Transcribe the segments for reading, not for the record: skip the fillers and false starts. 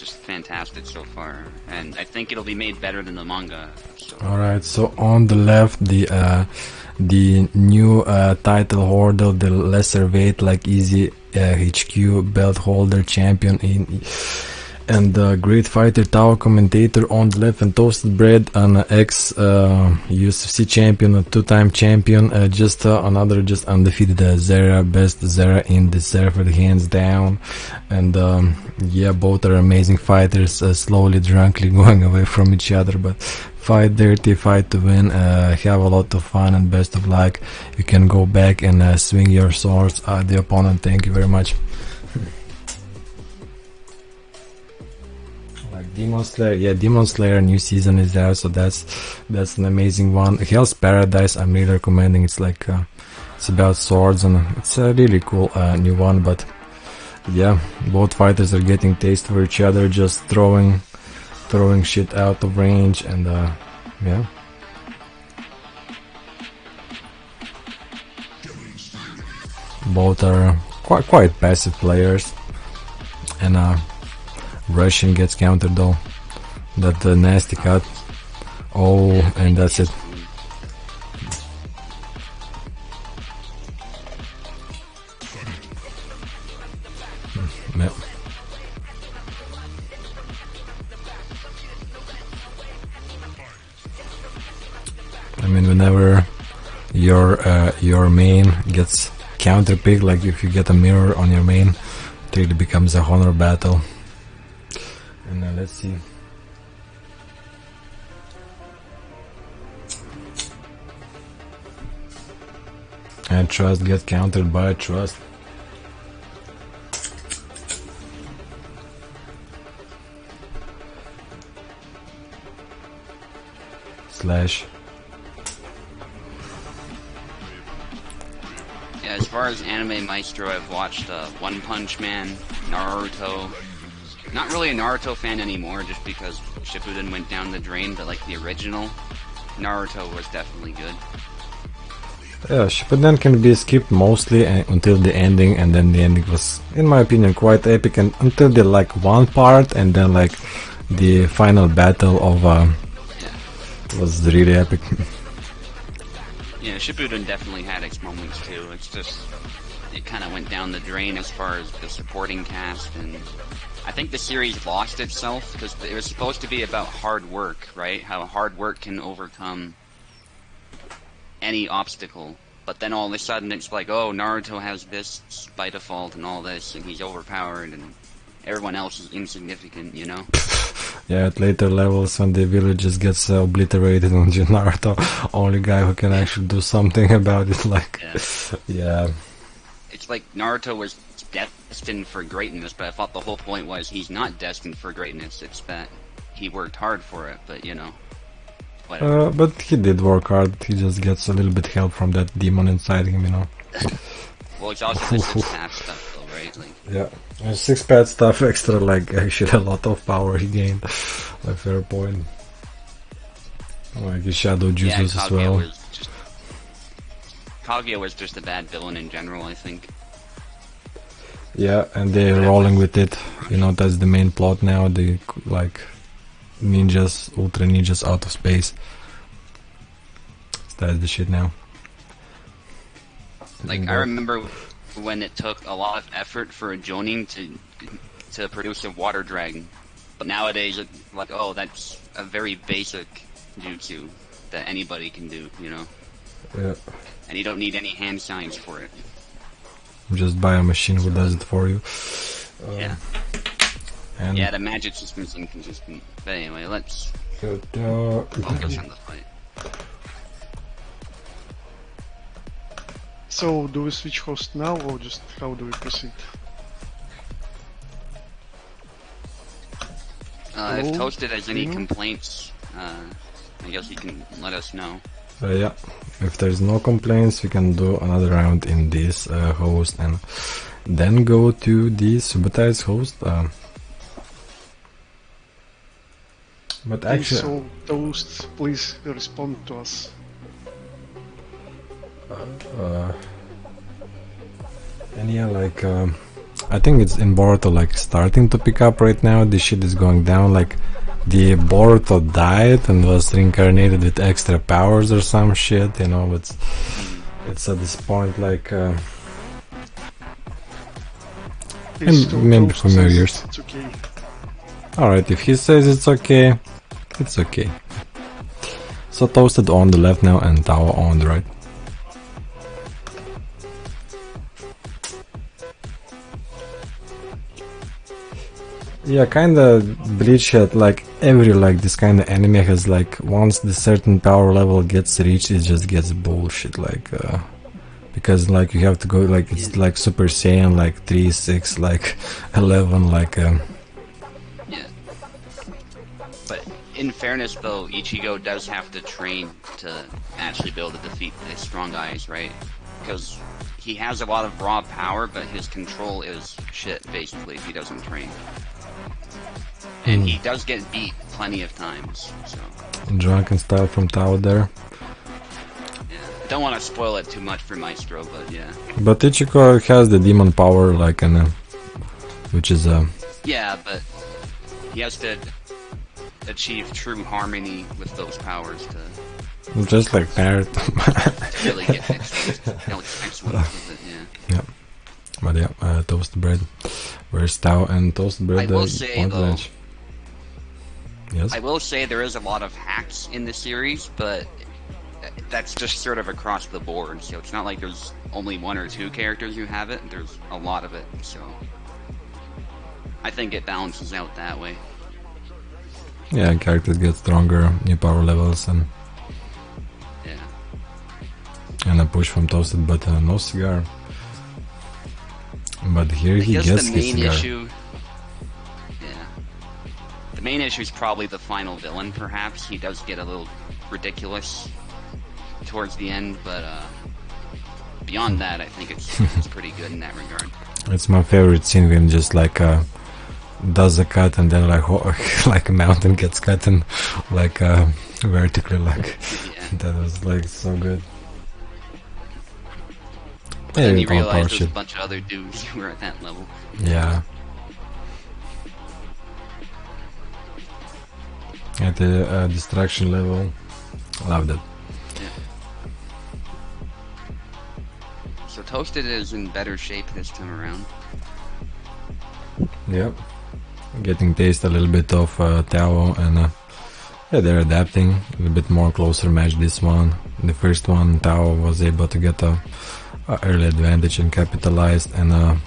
just fantastic so far, and I think it'll be made better than the manga. So. All right, so on the left, the new title holder, the lesser weight like Easy HQ belt holder champion and great fighter Tao commentator on the left, and ToastedBread, an ex USFC champion, a two-time champion, just another just undefeated Zera, best Zera in the server, hands down. And yeah, both are amazing fighters, slowly drunkenly going away from each other, but fight dirty, fight to win, have a lot of fun, and best of luck. You can go back and swing your swords at the opponent. Thank you very much. Demon Slayer, yeah, Demon Slayer new season is out, so that's an amazing one. Hell's Paradise, I'm really recommending. It's like it's about swords, and it's a really cool new one. But yeah, both fighters are getting taste for each other, just throwing shit out of range, and yeah. Both are quite passive players, and Russian gets countered though. That nasty cut. Oh, and that's it. Yep. I mean, whenever your main gets counter picked, like if you get a mirror on your main, it really becomes a honor battle. And let's see. And Trust gets countered by Trust. Slash. Yeah, as far as anime maestro, I've watched One Punch Man, Naruto. Not really a Naruto fan anymore, just because Shippuden went down the drain, but like the original Naruto was definitely good. Yeah, Shippuden can be skipped mostly until the ending, and then the ending was, in my opinion, quite epic, and until the like one part, and then like the final battle of was really epic. Yeah, Shippuden definitely had its moments too. It's just it kind of went down the drain as far as the supporting cast, and I think the series lost itself because it was supposed to be about hard work, right? How hard work can overcome any obstacle. But then all of a sudden it's like, oh, Naruto has this by default and all this, and he's overpowered, and everyone else is insignificant, you know? Yeah, at later levels when the village just gets obliterated, and Naruto, only guy who can actually do something about it, like, yeah. It's like Naruto was destined for greatness, but I thought the whole point was he's not destined for greatness. It's that he worked hard for it, but you know, whatever. But he did work hard. He just gets a little bit help from that demon inside him, you know. Well, it's also the six-pack stuff, though, right? Like, yeah, and six-pack stuff extra, like actually a lot of power he gained. A fair point. Like his shadow juices as well. Kaguya was just a bad villain in general, I think. Yeah, and they're rolling with it. You know, that's the main plot now. The like ninjas, ultra ninjas out of space. That's the shit now. Like, I remember when it took a lot of effort for a Jonin to produce a water dragon, but nowadays, like, oh, that's a very basic jutsu that anybody can do, you know. Yeah. And you don't need any hand signs for it. Just buy a machine who does it for you. Yeah. And yeah, the magic system's inconsistent. But anyway, let's focus on the fight. So, do we switch host now, or just how do we proceed? If Toasted has any complaints, I guess he can let us know. Yeah, if there's no complaints, we can do another round in this host and then go to the Subutai's host. But actually, so Toast, please respond to us. and yeah, like I think it's in Boruto like starting to pick up right now. This shit is going down. Like the Boruto died and was reincarnated with extra powers or some shit. You know, it's at this point like. Maybe for more years. It's okay. Alright, if he says it's okay, it's okay. So Toasted on the left now and Tao on the right. Yeah, kinda Bleach had like every like this kind of anime has like once the certain power level gets reached, it just gets bullshit like because like you have to go like it's like Super Saiyan like 3, 6, like 11 like Yeah. But in fairness though, Ichigo does have to train to actually be able to defeat the strong guys, right? Because he has a lot of raw power, but his control is shit basically if he doesn't train. And he does get beat plenty of times, so. Drunken style from Tao there. Don't want to spoil it too much for Maestro, but yeah. But Ichigo has the demon power, like, which is Yeah, but he has to achieve true harmony with those powers to just like Parrot. really get excellent with it, yeah. Yeah. But yeah, ToastedBread. Where's Tao and ToastedBread? I will say though, yes. I will say there is a lot of hacks in the series, but that's just sort of across the board, so it's not like there's only 1 or 2 characters who have it, there's a lot of it, so I think it balances out that way. Yeah, characters get stronger, new power levels, and a push from Toasted, but no cigar. But here he gets the his main cigar. issue. Yeah, the main issue is probably the final villain. Perhaps he does get a little ridiculous towards the end, but beyond that, I think it's pretty good in that regard. It's my favorite scene when just like does a cut and then like like a mountain gets cut and like vertically like that was like so good. But then you realize there's a bunch of other dudes who are at that level. Yeah. At the distraction level, loved it. So Toasted is in better shape this time around. Yep. Getting taste a little bit of Tao and yeah, they're adapting a little bit more closer match this one. The first one Tao was able to get a early advantage and capitalized, and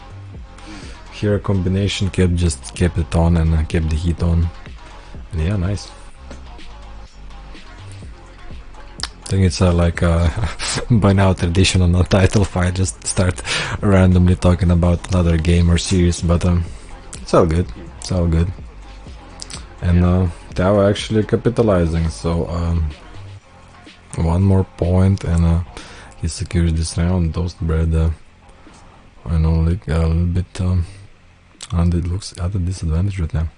here a combination kept it on and kept the heat on. And yeah, nice. I think it's like by now tradition on a title fight, just start randomly talking about another game or series, but it's all good. It's all good. And Tao actually capitalizing, so 1 more point and he secures this round. ToastedBread I know like a little bit and it looks at a disadvantage right now.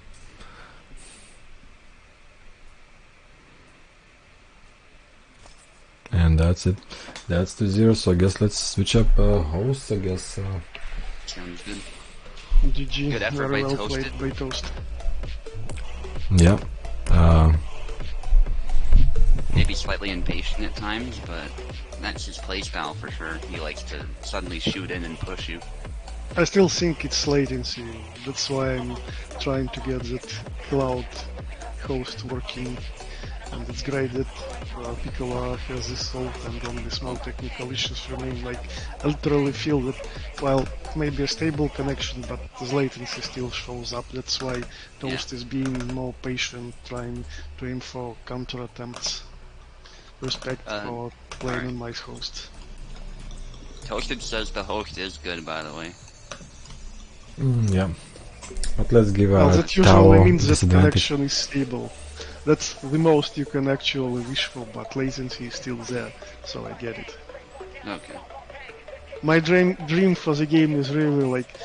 And that's it. That's 2-0. So I guess let's switch up hosts. I guess. Sounds good. GG. Good effort Very by well Toasted. played by Toast. Yeah. Maybe slightly impatient at times, but that's his playstyle for sure. He likes to suddenly shoot in and push you. I still think it's latency. That's why I'm trying to get that cloud host working. And it's great that Piccolo has this solved and only small technical issues remain. Like, I literally feel that while maybe a stable connection, but the latency still shows up. That's why Toast is being more patient, trying to aim for counter attempts. Respect for playing on my host. Toasted says the host is good, by the way. Yeah. But let's give Well, that Tao usually means that disadvantage. connection is stable. That's the most you can actually wish for, but latency is still there, so I get it. Okay. My dream for the game is really like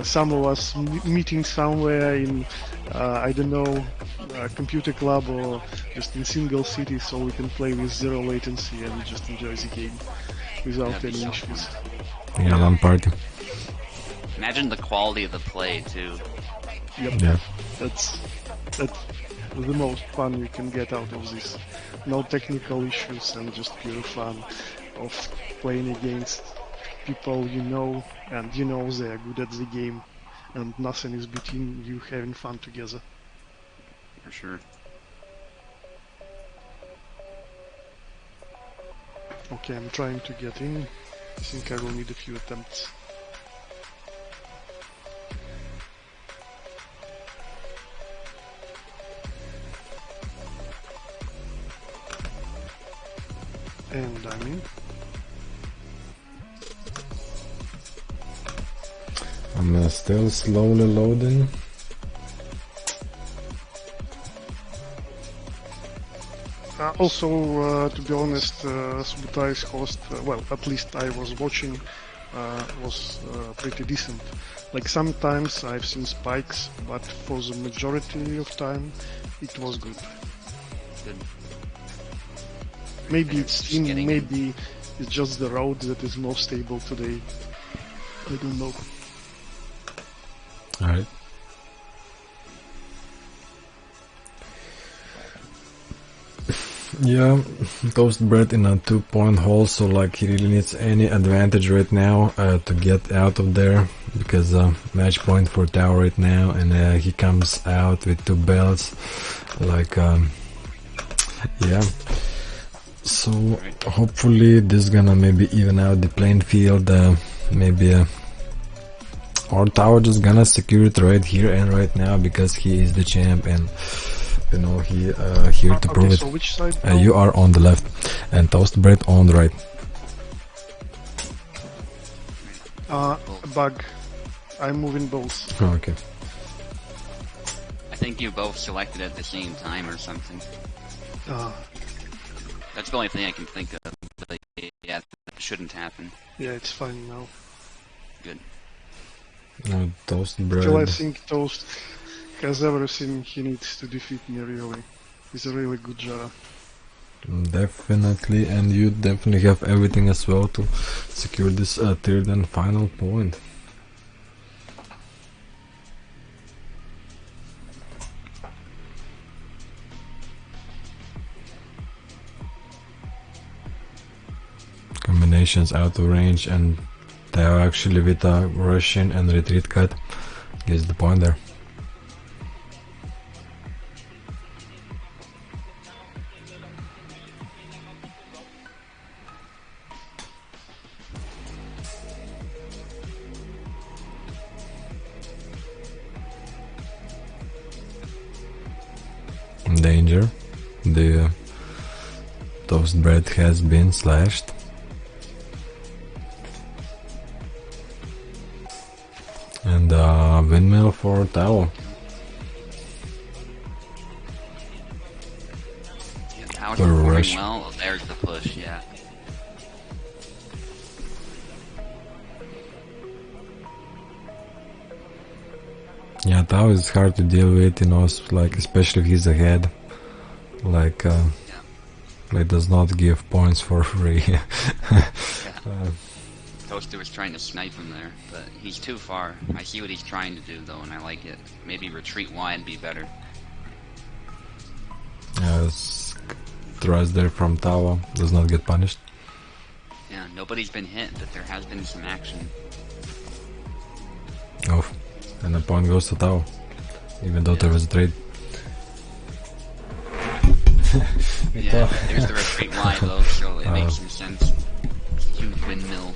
some of us meeting somewhere in, I don't know, a computer club or just in single city so we can play with zero latency and just enjoy the game without That'd be any so issues. Yeah, LAN party. Imagine the quality of the play too. Yep. Yeah. That's the most fun you can get out of this. No technical issues and just pure fun of playing against people you know, and you know they are good at the game, and nothing is between you having fun together. For sure. Okay, I'm trying to get in. I think I will need a few attempts. And I'm in. I'm still slowly loading. Also, to be honest, Subutai's host, well, at least I was watching, was pretty decent. Like sometimes I've seen spikes, but for the majority of time, it was good. Good. Maybe it's Just team, getting maybe it's just the road that is more stable today. I don't know. Alright. Yeah, ToastedBread in a 2-point hole, so like he really needs any advantage right now to get out of there, because match point for Tao right now, and he comes out with 2 belts, like yeah. So hopefully this is gonna maybe even out the playing field, maybe or Tao just gonna secure it right here and right now, because he is the champ, and you know he here to prove it. So which side? You are on the left and ToastedBread on the right. Bug. I'm moving both. Oh, okay. I think you both selected at the same time or something. That's the only thing I can think of. But yeah, that shouldn't happen. Yeah, it's fine now. Good. No, ToastedBread. Still, I think Toast has everything he needs to defeat me, really. He's a really good Jara. Definitely, and you definitely have everything as well to secure this third and final point. Combinations out of range, and they are actually with a Russian and retreat cut gets the point there. Danger, the ToastedBread has been slashed. And windmill for Tao. Yeah, Tao's The performing rush. well. Oh, there's the push, yeah. Yeah, Tao is hard to deal with, you know, like especially if he's ahead. Like, like does not give points for free. Toaster was trying to snipe him there, but he's too far. I see what he's trying to do though, and I like it. Maybe retreat wide be better. Thrust there from Tao does not get punished. Yeah, nobody's been hit, but there has been some action. Oh, and the point goes to Tao, even though there was a trade. Yeah, there's the retreat wide though, so it makes some sense. Huge windmill.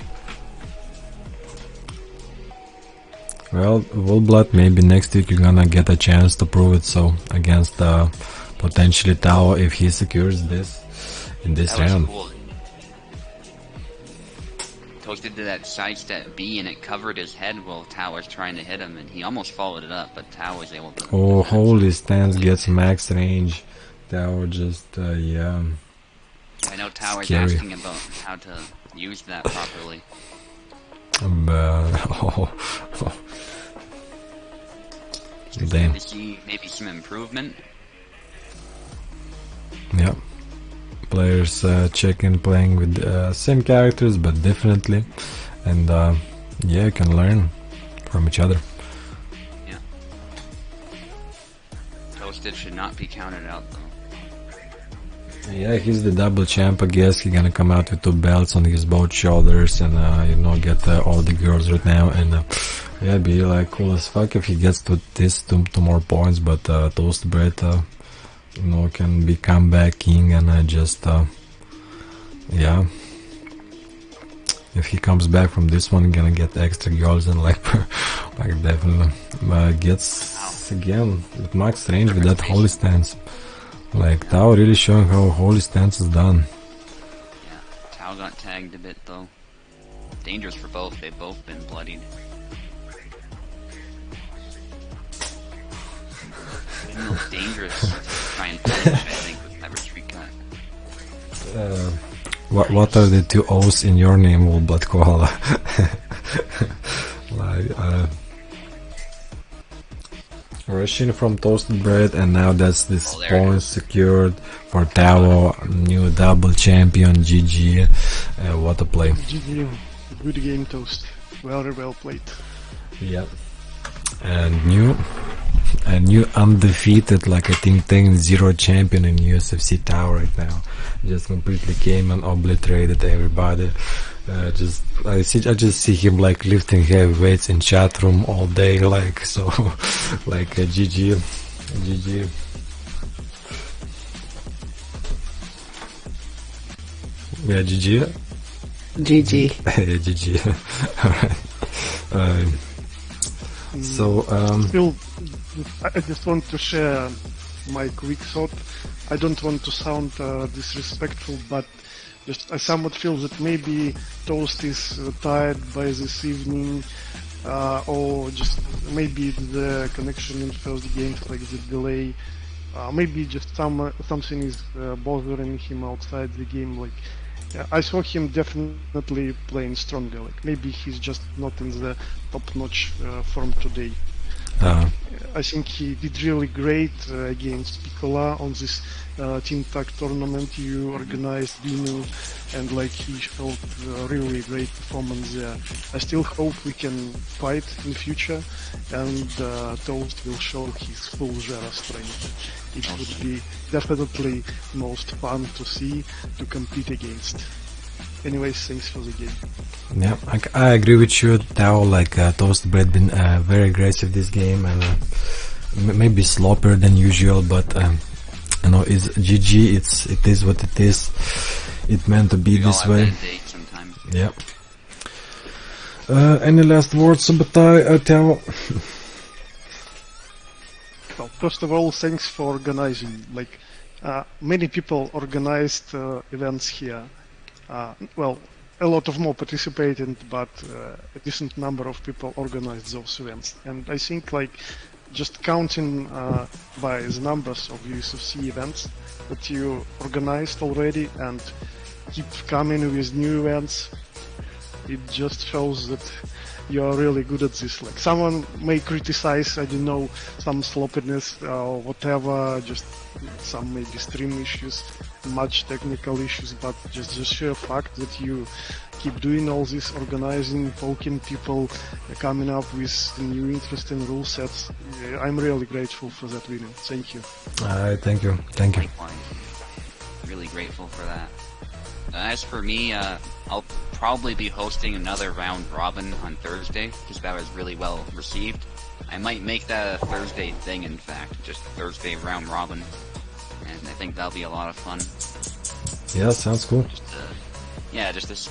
Well, Woolblood, maybe next week you're gonna get a chance to prove it so against potentially Tao if he secures this in this That was round. cool. Toasted did that sidestep B and it covered his head while Tao was trying to hit him, and he almost followed it up, but Tao was able to... Oh, holy stance gets max range. Tao just, yeah. I know Tao was Scary. asking about how to use that properly. Damn. To see maybe some improvement. Yeah. Players checking playing with same characters but differently, and yeah, you can learn from each other. Yeah. Toasted should not be counted out though. Yeah, he's the double champ. I guess he's gonna come out with 2 belts on his both shoulders and get all the girls right now. And yeah, it'd be like cool as fuck if he gets to this 2 more points. But ToastedBread, can be comeback king and yeah. If he comes back from this one, gonna get extra girls and like definitely gets again with max range with that holy stance. Like Tao really showing how holy stance is done. Yeah, Tao got tagged a bit though. Dangerous for both. They've both been bloodied. Been most dangerous to try and finish, I think, with that retreat cut. What are the 2 O's in your name, Old Blood Koala? Russian from ToastedBread, and now that's this point secured for Tao, new double champion. GG. What a play. GG. Good game, Toast. Very well played. Yep. And new undefeated, like I think 10-0 champion in USFC Tao right now. Just completely came and obliterated everybody. I just see him like lifting heavy weights in chat room all day, like so, like GG. Yeah, GG. GG. GG. Alright. So Still, I just want to share my quick thought. I don't want to sound disrespectful, but I somewhat feel that maybe Toast is tired by this evening, or just maybe the connection in first games, like the delay. Maybe just something is bothering him outside the game. Like I saw him definitely playing stronger. Like maybe he's just not in the top-notch form today. I think he did really great against Piccola on this Team Tag tournament you organized, Dino, and like he showed really great performance there. I still hope we can fight in future, and Toast will show his full Zera strength. It would be definitely most fun to see, to compete against. Anyways, thanks for the game. Yeah, I agree with you, Tao. Like ToastedBread been very aggressive this game and maybe sloppier than usual, but it's GG. It is what it is. It meant to be this way. Yeah. Any last words, Subutai, Tao? Well, first of all, thanks for organizing. Like many people organized events here. Well, a lot of more participated, but a decent number of people organized those events. And I think like just counting by the numbers of USFC events that you organized already and keep coming with new events, it just shows that you are really good at this. Like someone may criticize, I don't know, some sloppiness or whatever, just some maybe stream issues, much technical issues, but just the sheer fact that you keep doing all this organizing, poking people, coming up with new interesting rule sets. I'm really grateful for that, William. Thank you. Thank you. Likewise. Really grateful for that. As for me, I'll probably be hosting another round robin on Thursday, because that was really well received. I might make that a Thursday thing, in fact, just Thursday round robin, and I think that'll be a lot of fun. Yeah, sounds cool. Just a